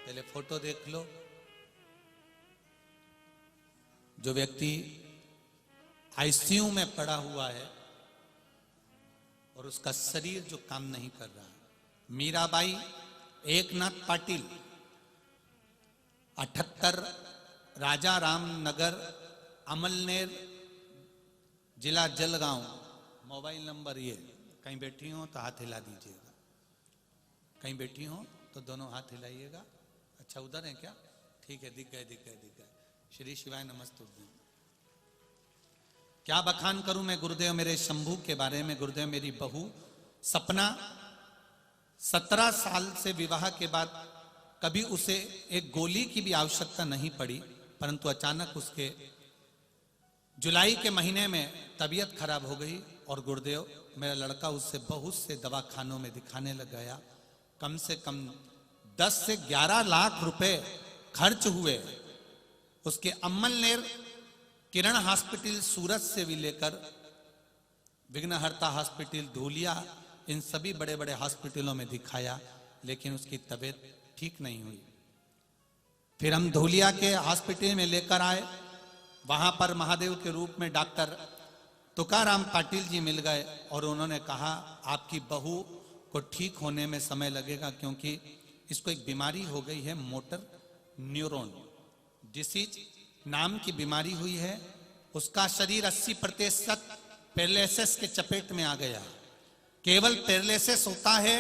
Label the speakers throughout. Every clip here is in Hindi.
Speaker 1: पहले फोटो देख लो। जो व्यक्ति आईसीयू में पड़ा हुआ है और उसका शरीर जो काम नहीं कर रहा। मीराबाई एकनाथ पाटिल 78 राजा राम नगर अमलनेर जिला जलगांव। मोबाइल नंबर ये। कहीं बैठी हो तो हाथ हिला दीजिएगा, कहीं बैठी हो तो दोनों हाथ हिलाइएगा। अच्छा उधर है क्या? ठीक है, दिख गए दिख गए दिख गए। श्री शिवाय नमस्तुभ्यं। क्या बखान करूं मैं गुरुदेव मेरे शंभू के बारे में। गुरुदेव मेरी बहू सपना 17 साल से विवाह के बाद कभी उसे एक गोली की भी आवश्यकता नहीं पड़ी, परंतु अचानक उसके जुलाई के महीने में तबीयत खराब हो गई और गुरुदेव मेरा लड़का उससे बहुत से दवाखानों में दिखाने लग गया। कम से कम 10 से 11 लाख रुपए खर्च हुए। उसके अम्मलनेर किरण हॉस्पिटल सूरत से भी लेकर विघ्नहर्ता हॉस्पिटल धूलिया, इन सभी बड़े बड़े हॉस्पिटलों में दिखाया, लेकिन उसकी तबीयत ठीक नहीं हुई। फिर हम धूलिया के हॉस्पिटल में लेकर आए। वहां पर महादेव के रूप में डॉक्टर तुकाराम पाटिल जी मिल गए और उन्होंने कहा आपकी बहू को ठीक होने में समय लगेगा, क्योंकि इसको एक बीमारी हो गई है, मोटर न्यूरॉन डिसीज नाम की बीमारी हुई है। उसका शरीर 80% पैरालिसिस के चपेट में आ गया। केवल पैरालिसिस होता है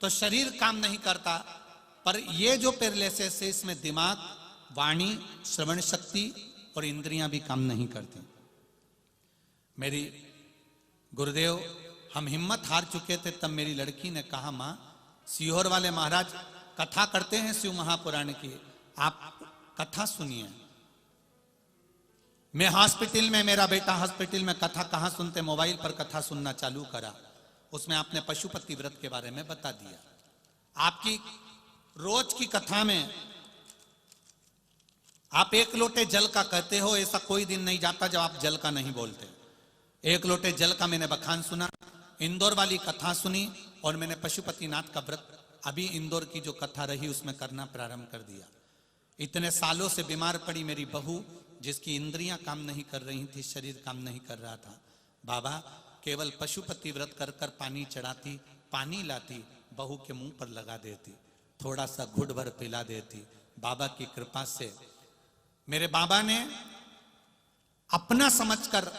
Speaker 1: तो शरीर काम नहीं करता, पर ये जो पैरालिसिस है इसमें दिमाग, वाणी, श्रवण शक्ति और इंद्रियां भी काम नहीं करती। मेरी गुरुदेव हम हिम्मत हार चुके थे, तब मेरी लड़की ने कहा मां सीहोर वाले महाराज कथा करते हैं शिव महापुराण की, आप कथा सुनिए। मैं हॉस्पिटल में, मेरा बेटा हॉस्पिटल में, कथा कहां सुनते, मोबाइल पर कथा सुनना चालू करा। उसमें आपने पशुपति व्रत के बारे में बता दिया। आपकी रोज की कथा में आप 1 लोटे जल का कहते हो, ऐसा कोई दिन नहीं जाता जब आप जल का नहीं बोलते। 1 लोटे जल का मैंने बखान सुना, इंदौर वाली कथा सुनी और मैंने पशुपतिनाथ का व्रत अभी इंदौर की जो कथा रही उसमें करना प्रारंभ कर दिया। इतने सालों से बीमार पड़ी मेरी बहू, जिसकी इंद्रियां काम नहीं कर रही थी, शरीर काम नहीं कर रहा था। बाबा केवल पशुपति व्रत कर कर पानी चढ़ाती, पानी लाती, बहू के मुंह पर लगा देती, थोड़ा सा घुट भर पिला देती। बाबा की कृपा से मेरे बाबा ने अपना समझकर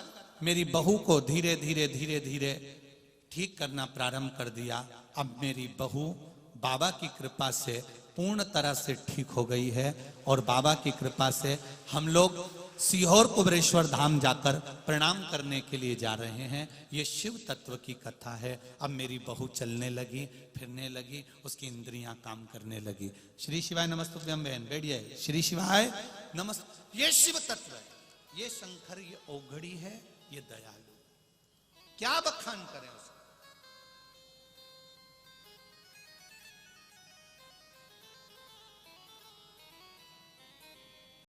Speaker 1: मेरी बहू को धीरे धीरे धीरे धीरे ठीक करना प्रारंभ कर दिया। अब मेरी बहू बाबा की कृपा से पूर्ण तरह से ठीक हो गई है और बाबा की कृपा से हम लोग सीहोर कुबरेश्वर धाम जाकर प्रणाम करने के लिए जा रहे हैं। ये शिव तत्व की कथा है। अब मेरी बहू चलने लगी, फिरने लगी, उसकी इंद्रियां काम करने लगी। श्री शिवाय नमस्तुभ्यं। बहन बैठिए। श्री शिवाय नमस्त। ये शिव तत्व है, ये शंकर, ये औघड़ी है, ये दयालु। क्या बखान करें उसका।